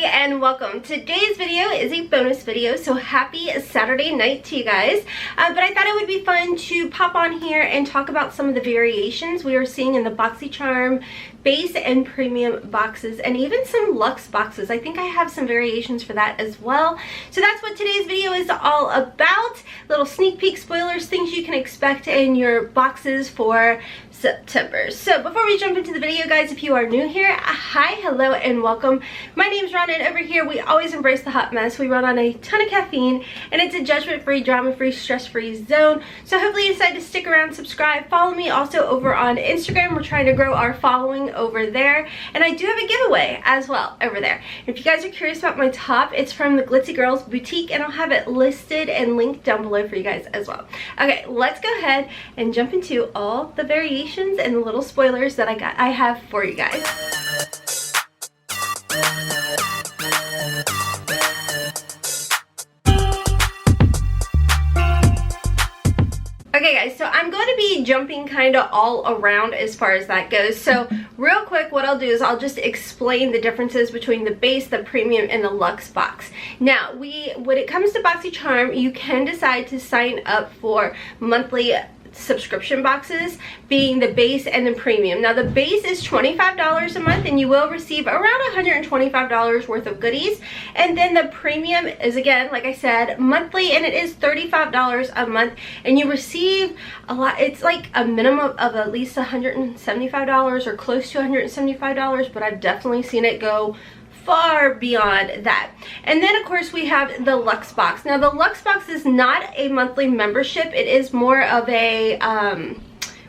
everybody and welcome. Today's video is a bonus video, so happy Saturday night to you guys. But I thought it would be fun to pop on here and talk about some of the variations we are seeing in the Boxycharm Base and Premium boxes and even some Luxe boxes. I think I have some variations for that as well. So that's what today's video is all about. Little sneak peek spoilers, things you can expect in your boxes for September. So before we jump into the video, guys, if you are new here, hi, hello, and welcome. My name is Ron, and over here we always embrace the hot mess. We run on a ton of caffeine, and it's a judgment-free, drama-free, stress-free zone. So hopefully you decide to stick around, subscribe, follow me also over on Instagram. We're trying to grow our following over there, and I do have a giveaway as well over there. If you guys are curious about my top, it's from the Glitzy Girls Boutique, and I'll have it listed and linked down below for you guys as well. Okay, let's go ahead and jump into all the variations and the little spoilers that I have for you guys. Okay guys, so I'm going to be jumping kind of all around as far as that goes. So real quick, what I'll do is I'll just explain the differences between the base, the premium, and the Luxe box. Now, when it comes to Boxycharm, you can decide to sign up for monthly subscription boxes, being the base and the premium. Now the base is $25 a month and you will receive around $125 worth of goodies, and then the premium is, again, like I said, monthly, and it is $35 a month, and you receive a lot. It's like a minimum of at least $175 or close to $175, but I've definitely seen it go far beyond that. And then of course we have the Luxe box. Now the Luxe box is not a monthly membership, it is more of a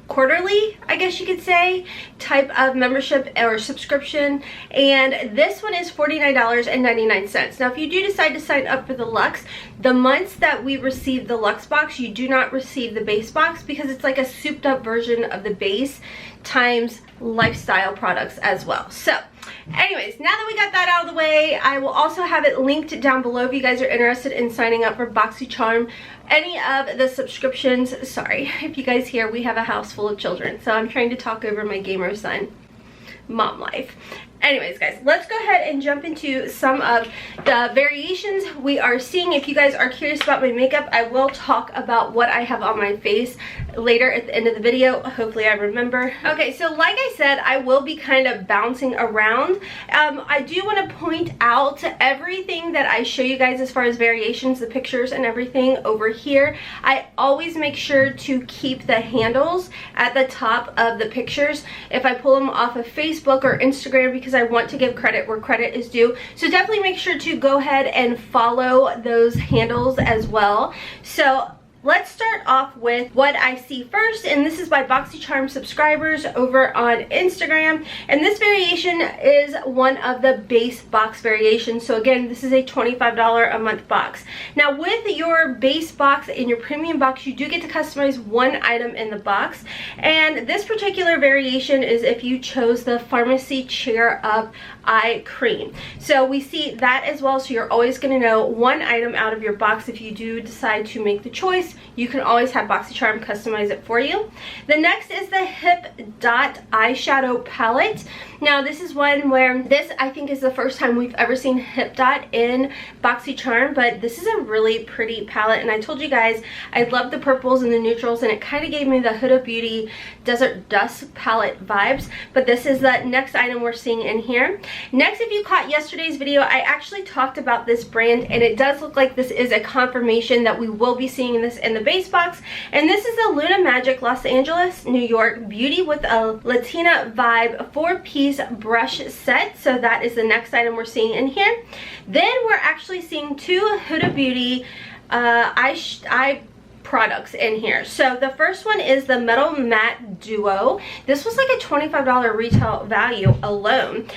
quarterly, I guess you could say, type of membership or subscription, and this one is $49.99. Now if you do decide to sign up for the Luxe, the months that we receive the Luxe box, you do not receive the base box because it's like a souped up version of the base times lifestyle products as well. So anyways, now that we got that out of the way, I will also have it linked down below if you guys are interested in signing up for Boxycharm, any of the subscriptions. Sorry if you guys hear, we have a house full of children, so I'm trying to talk over my gamer son. Mom life. Anyways guys, let's go ahead and jump into some of the variations we are seeing. If you guys are curious about my makeup, I will talk about what I have on my face later at the end of the video. Hopefully I remember. Okay, so like I said, I will be kind of bouncing around. I do want to point out everything that I show you guys as far as variations, the pictures and everything over here. I always make sure to keep the handles at the top of the pictures if I pull them off of Facebook or Instagram, because I want to give credit where credit is due. So definitely make sure to go ahead and follow those handles as well. So let's start off with what I see first, and this is by Boxycharm subscribers over on Instagram, and this variation is one of the base box variations. So again, this is a $25 a month box. Now with your base box and your premium box, you do get to customize one item in the box, and this particular variation is if you chose the Pharmacy Cheer Up Eye Cream. So we see that as well, so you're always going to know one item out of your box. If you do decide to make the choice, you can always have Boxycharm customize it for you. The next is the Hip Dot Eyeshadow Palette. Now this is one where this, I think, is the first time we've ever seen Hip Dot in Boxycharm, but this is a really pretty palette, and I told you guys I love the purples and the neutrals, and it kind of gave me the Huda Beauty Desert Dust palette vibes, but this is the next item we're seeing in here. Next, if you caught yesterday's video, I actually talked about this brand, and it does look like this is a confirmation that we will be seeing this in the base box, and this is the Luna Magic Los Angeles, New York Beauty with a Latina vibe 4-piece brush set. So that is the next item we're seeing in here. Then we're actually seeing two Huda Beauty eye products in here. So the first one is the Metal Matte Duo. This was like a $25 retail value alone.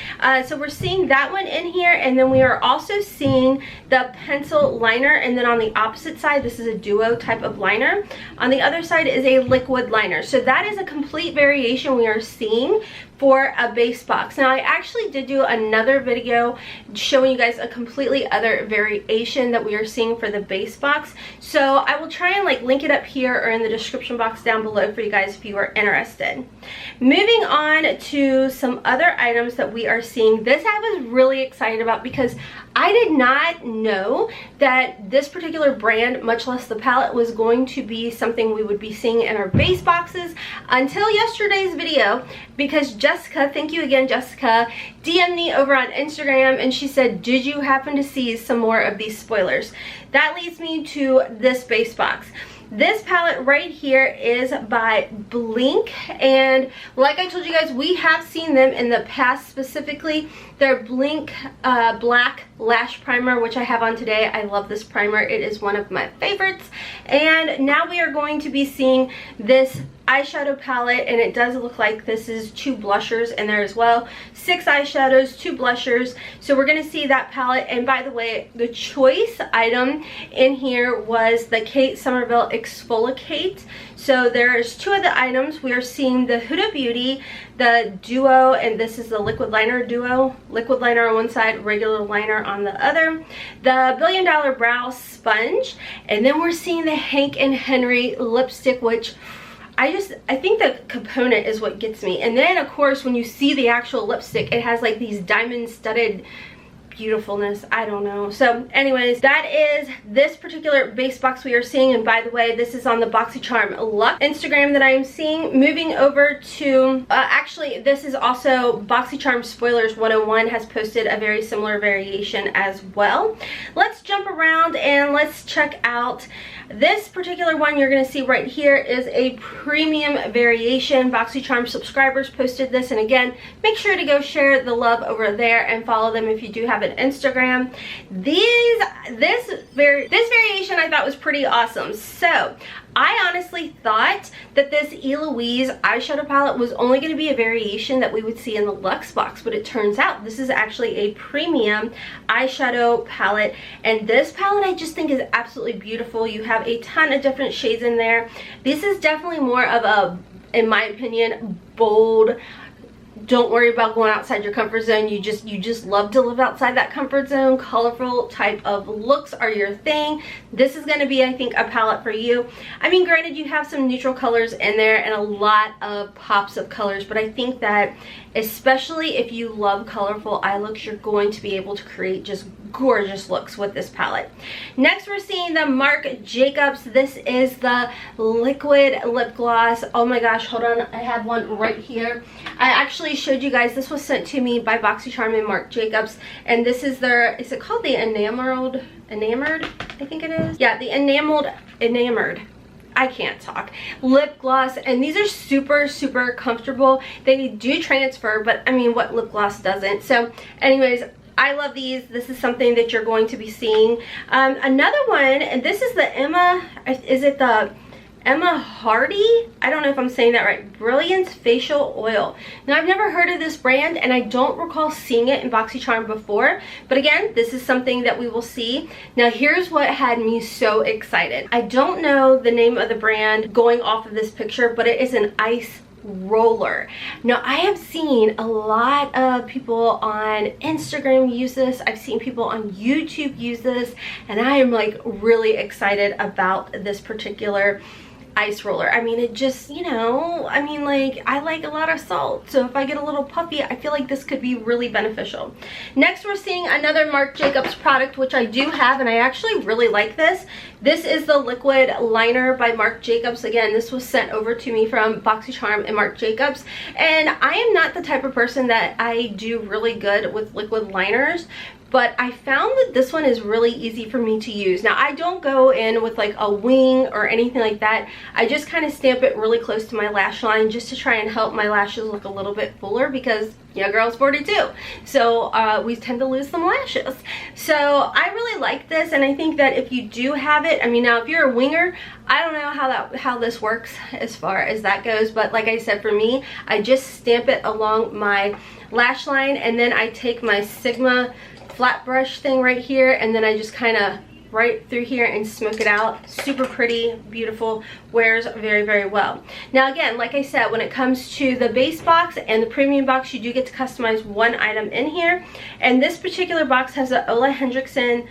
So we're seeing that one in here, and then we are also seeing the pencil liner, and then on the opposite side, this is a duo type of liner. On the other side is a liquid liner. So that is a complete variation we are seeing for a base box. Now I actually did do another video showing you guys a completely other variation that we are seeing for the base box, so I will try and like link it up here or in the description box down below for you guys if you are interested. Moving on to some other items that we are seeing. This I was really excited about because I did not know that this particular brand, much less the palette, was going to be something we would be seeing in our base boxes until yesterday's video, because Jessica, thank you again Jessica, DM'd me over on Instagram and she said, did you happen to see some more of these spoilers? That leads me to this base box. This palette right here is by Blink, and like I told you guys, we have seen them in the past. Specifically their Blink Black Lash Primer, which I have on today. I love this primer. It is one of my favorites. And now we are going to be seeing this eyeshadow palette, and it does look like this is 2 blushers in there as well. 6 eyeshadows, 2 blushers. So we're going to see that palette. And by the way, the choice item in here was the Kate Somerville Exfoliate. So there's 2 of the items. We are seeing the Huda Beauty, the Duo, and this is the Liquid Liner Duo. Liquid liner on one side, regular liner on the other. The Billion Dollar Brow Sponge. And then we're seeing the Hank and Henry lipstick, which I think the component is what gets me. And then of course when you see the actual lipstick, it has like these diamond studded beautifulness. I don't know. So anyways, that is this particular base box we are seeing. And by the way, this is on the Boxycharm Luxe Instagram that I am seeing. Moving over to actually this is also Boxycharm Spoilers 101 has posted a very similar variation as well. Let's jump around and let's check out this particular one. You're going to see right here is a premium variation. Boxycharm subscribers posted this, and again, make sure to go share the love over there and follow them if you do have an Instagram. This variation I thought was pretty awesome. So I honestly thought that this Eloise eyeshadow palette was only going to be a variation that we would see in the Luxe box, but it turns out this is actually a premium eyeshadow palette, and this palette I just think is absolutely beautiful. You have a ton of different shades in there. This is definitely more of a, in my opinion, bold, don't worry about going outside your comfort zone. You just love to live outside that comfort zone. Colorful type of looks are your thing. This is going to be, I think, a palette for you. I mean, granted, you have some neutral colors in there and a lot of pops of colors, but I think that especially if you love colorful eye looks, you're going to be able to create just gorgeous looks with this palette. Next, we're seeing the Marc Jacobs. This is the liquid lip gloss. Oh my gosh, hold on, I have one right here. I actually showed you guys, this was sent to me by Boxycharm and Marc Jacobs, and this is their, is it called the enamored, I think it is? Yeah, the enamored, I can't talk, lip gloss, and these are super comfortable. They do transfer, but I mean, what lip gloss doesn't? So anyways, I love these. This is something that you're going to be seeing. Another one, and this is the Emma Hardy, I don't know if I'm saying that right, Brilliance Facial Oil. Now, I've never heard of this brand, and I don't recall seeing it in Boxycharm before, but again, this is something that we will see. Now, here's what had me so excited. I don't know the name of the brand going off of this picture, but it is an ice roller. Now, I have seen a lot of people on Instagram use this. I've seen people on YouTube use this, and I am like really excited about this particular ice roller. I mean, it just, you know, I mean, like, I like a lot of salt, so if I get a little puffy, I feel like this could be really beneficial. Next, we're seeing another Marc Jacobs product, which I do have, and I actually really like this. This is the liquid liner by Marc Jacobs. Again, this was sent over to me from Boxycharm and Marc Jacobs, and I am not the type of person that I do really good with liquid liners, but I found that this one is really easy for me to use. Now, I don't go in with like a wing or anything like that. I just kind of stamp it really close to my lash line just to try and help my lashes look a little bit fuller, because yeah, girl's 42, so we tend to lose some lashes. So I really like this, and I think that if you do have it, I mean, now if you're a winger, I don't know how this works as far as that goes, but like I said, for me, I just stamp it along my lash line, and then I take my Sigma flat brush thing right here, and then I just kind of right through here and smoke it out. Super pretty, beautiful, wears very, very well. Now again, like I said, when it comes to the base box and the premium box, you do get to customize one item in here. And this particular box has a Ole Henriksen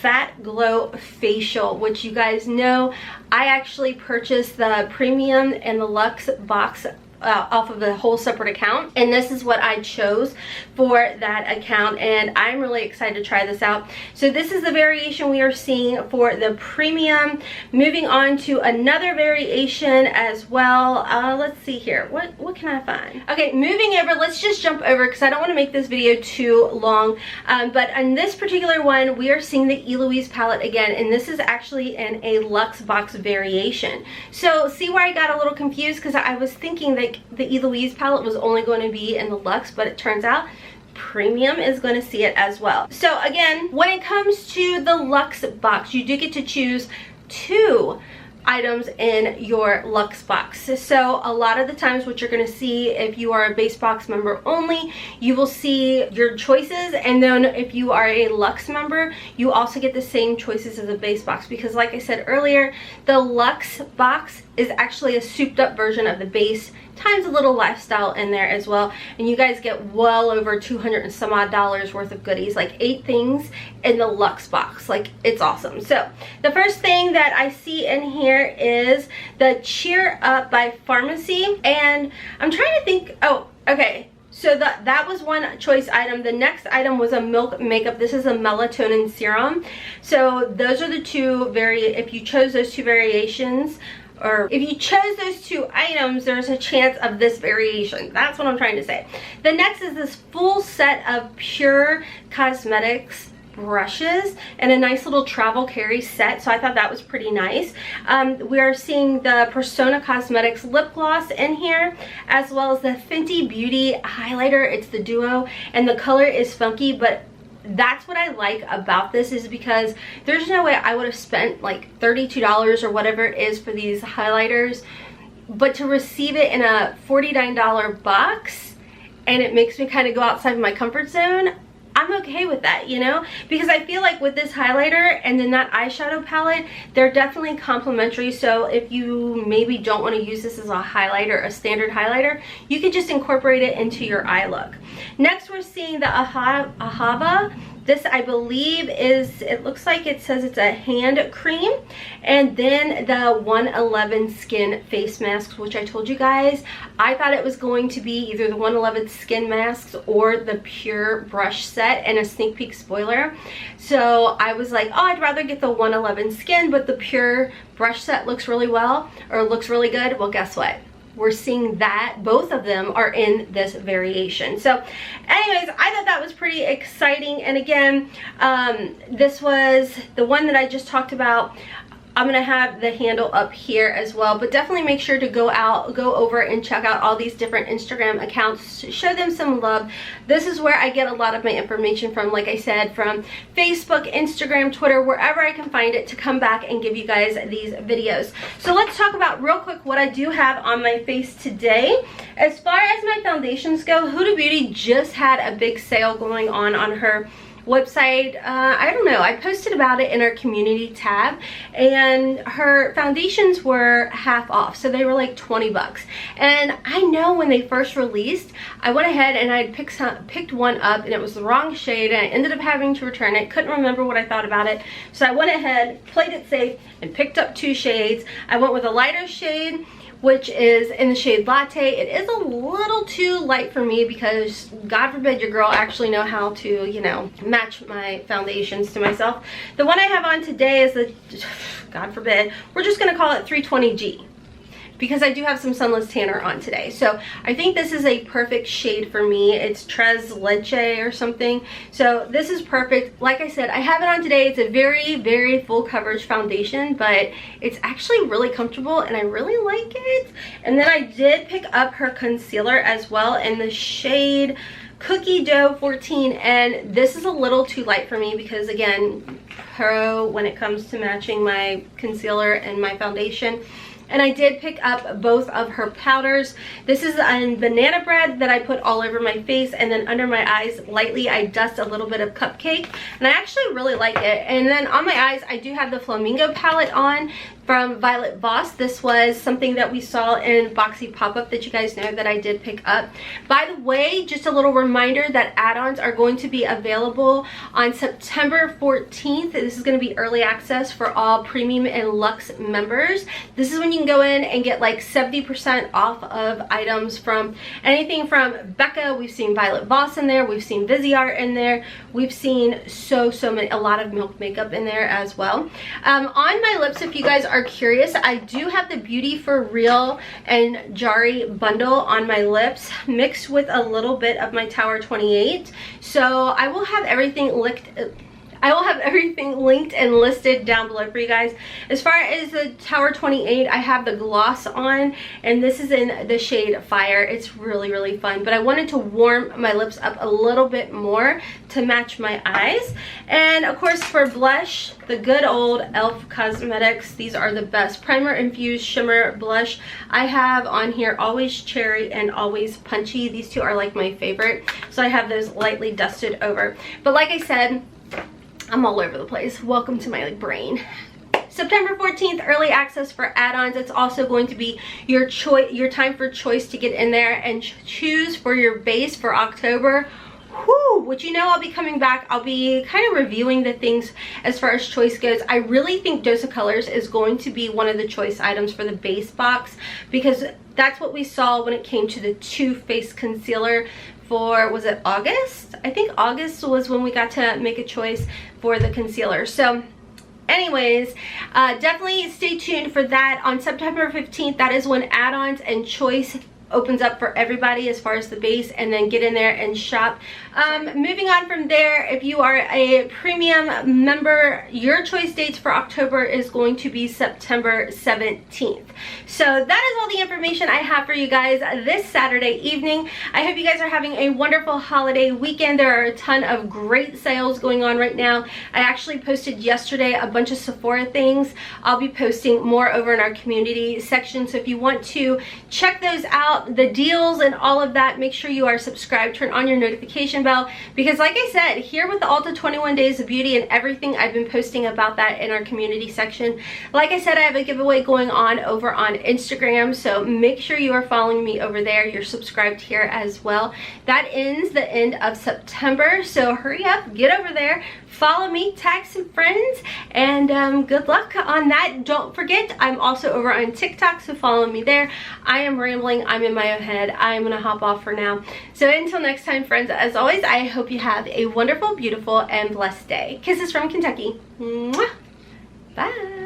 Fat Glow Facial, which you guys know I actually purchased the premium and the luxe box off of a whole separate account, and this is what I chose for that account, and I'm really excited to try this out. So this is the variation we are seeing for the premium. Moving on to another variation as well. Let's see here, what can I find? Okay, moving over, let's just jump over because I don't want to make this video too long, but on this particular one we are seeing the Eloise palette again, and this is actually in a Luxe Box variation. So see where I got a little confused, because I was thinking that the Eloise palette was only going to be in the Luxe, but it turns out premium is going to see it as well. So again, when it comes to the Luxe Box, you do get to choose 2 items in your Luxe Box. So a lot of the times what you're going to see, if you are a base box member only, you will see your choices, and then if you are a Luxe member, you also get the same choices as a base box, because like I said earlier, the Luxe Box is actually a souped up version of the base times a little lifestyle in there as well, and you guys get well over $200 and some odd worth of goodies, like 8 things in the Luxe Box. Like, it's awesome. So the first thing that I see in here is the Cheer Up by Pharmacy, and I'm trying to think, oh, okay, so that was one choice item. The next item was a Milk Makeup. This is a melatonin serum. So those are the two if you chose those 2 variations, or if you chose those 2 items, there's a chance of this variation. That's what I'm trying to say. The next is this full set of Pure Cosmetics brushes and a nice little travel carry set, so I thought that was pretty nice. We are seeing the Persona Cosmetics lip gloss in here, as well as the Fenty Beauty highlighter. It's the duo, and the color is funky, but that's what I like about this, is because there's no way I would have spent like $32 or whatever it is for these highlighters, but to receive it in a $49 box, and it makes me kind of go outside my comfort zone, I'm okay with that, you know, because I feel like with this highlighter and then that eyeshadow palette, they're definitely complementary. So if you maybe don't want to use this as a highlighter, a standard highlighter, you can just incorporate it into your eye look. Next, we're seeing the Ahava. This, I believe, is, it looks like it says it's a hand cream. And then the 111 Skin Face Masks, which I told you guys, I thought it was going to be either the 111 Skin Masks or the Pure Brush Set and a sneak peek spoiler. So I was like, oh, I'd rather get the 111 Skin, but the Pure Brush Set looks really well, or looks really good. Well, guess what? We're seeing that both of them are in this variation. So anyways, I thought that was pretty exciting. And again, this was the one that I just talked about. I'm gonna have the handle up here as well, but definitely make sure to go over and check out all these different Instagram accounts, show them some love. This is where I get a lot of my information from, like I said, from Facebook, Instagram, Twitter, wherever I can find it, to come back and give you guys these videos. So let's talk about real quick what I do have on my face today. As far as my foundations go, Huda Beauty just had a big sale going on her website. I don't know, I posted about it in our community tab, and her foundations were half off, so they were like 20 bucks. And I know when they first released, I went ahead and I picked one up, and it was the wrong shade, and I ended up having to return it. Couldn't remember what I thought about it, so I went ahead, played it safe, and picked up 2 shades. I went with a lighter shade, which is in the shade Latte. It is a little too light for me because God forbid your girl actually know how to, you know, match my foundations to myself. The one I have on today is the, God forbid, we're just gonna call it 320G, because I do have some sunless tanner on today. So I think this is a perfect shade for me. It's Tres Leche or something. So this is perfect. Like I said, I have it on today. It's a very, very full coverage foundation, but it's actually really comfortable and I really like it. And then I did pick up her concealer as well in the shade Cookie Dough 14, and this is a little too light for me because, again, pro when it comes to matching my concealer and my foundation. And I did pick up both of her powders. This is a banana bread that I put all over my face, and then under my eyes lightly I dust a little bit of cupcake, and I actually really like it. And then on my eyes I do have the Flamingo palette on from Violet Voss. This was something that we saw in Boxy pop-up that you guys know that I did pick up. By the way, just a little reminder that add-ons are going to be available on September 14th. This is going to be early access for all premium and luxe members. This is when you can go in and get like 70% off of items from anything from Becca. We've seen Violet Voss in there, we've seen Viseart in there, we've seen so many, a lot of Milk makeup in there as well. On my lips, if you guys are curious, I do have the Beauty for Real and Jari bundle on my lips mixed with a little bit of my Tower 28. So I will have everything linked and listed down below for you guys. As far as the Tower 28, I have the gloss on, and this is in the shade Fire. It's really fun, but I wanted to warm my lips up a little bit more to match my eyes. And of course, for blush, the good old OFRA Cosmetics. These are the best primer infused shimmer blush. I have on here Always Cherry and Always Punchy. These two are like my favorite, so I have those lightly dusted over. But like I said, I'm all over the place. Welcome to my brain. September 14th, early access for add-ons. It's also going to be your time for choice to get in there and choose for your base for October. Whew, which you know I'll be coming back. I'll be kind of reviewing the things as far as choice goes. I really think Dose of Colors is going to be one of the choice items for the base box, because that's what we saw when it came to the Too Faced concealer for, was it August? I think August was when we got to make a choice for the concealer. So anyways, definitely stay tuned for that. On September 15th, that is when add-ons and choice opens up for everybody as far as the base, and then get in there and shop. Moving on from there, if you are a premium member, your choice dates for October is going to be September 17th. So that is all the information I have for you guys this Saturday evening. I hope you guys are having a wonderful holiday weekend. There are a ton of great sales going on right now. I actually posted yesterday a bunch of Sephora things. I'll be posting more over in our community section, so if you want to check those out, the deals and all of that, make sure you are subscribed, turn on your notification bell, because like I said, here with the Ulta 21 Days of Beauty and everything, I've been posting about that in our community section. Like I said, I have a giveaway going on over on Instagram, so make sure you are following me over there. You're subscribed here as well. That ends the end of September, so hurry up, get over there, follow me, tag some friends, and good luck on that. Don't forget, I'm also over on TikTok, so follow me there. I am rambling, I'm in my own head. I'm gonna hop off for now. So until next time, friends, as always, I hope you have a wonderful, beautiful, and blessed day. Kisses from Kentucky. Mwah. Bye.